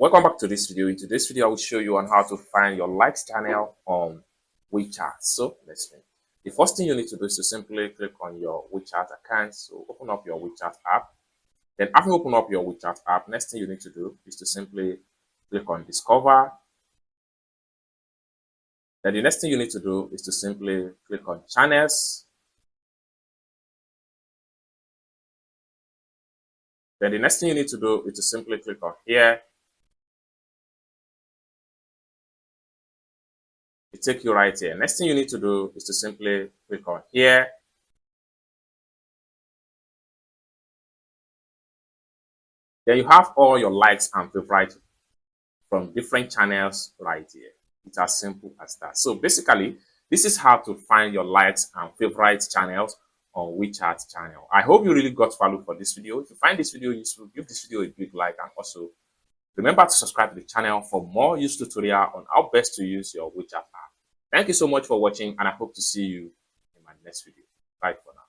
Welcome back to this video. In today's video, I will show you on how to find your likes channel on WeChat. So let's begin. The first thing you need to do is to simply click on your WeChat account. So open up your WeChat app. Then after you open up your WeChat app, next thing you need to do is to simply click on Discover. Then the next thing you need to do is to simply click on Channels. Then the next thing you need to do is to simply click on Here. It take you right here. Next thing you need to do is to simply click on Here. Then you have all your likes and favorites from different channels right here. It's as simple as that. So basically, this is how to find your likes and favorite channels on WeChat channel. I hope you really got value for this video. If you find this video useful, give this video a big like, and also remember to subscribe to the channel for more useful tutorial on how best to use your WeChat app. Thank you so much for watching, and I hope to see you in my next video. Bye for now.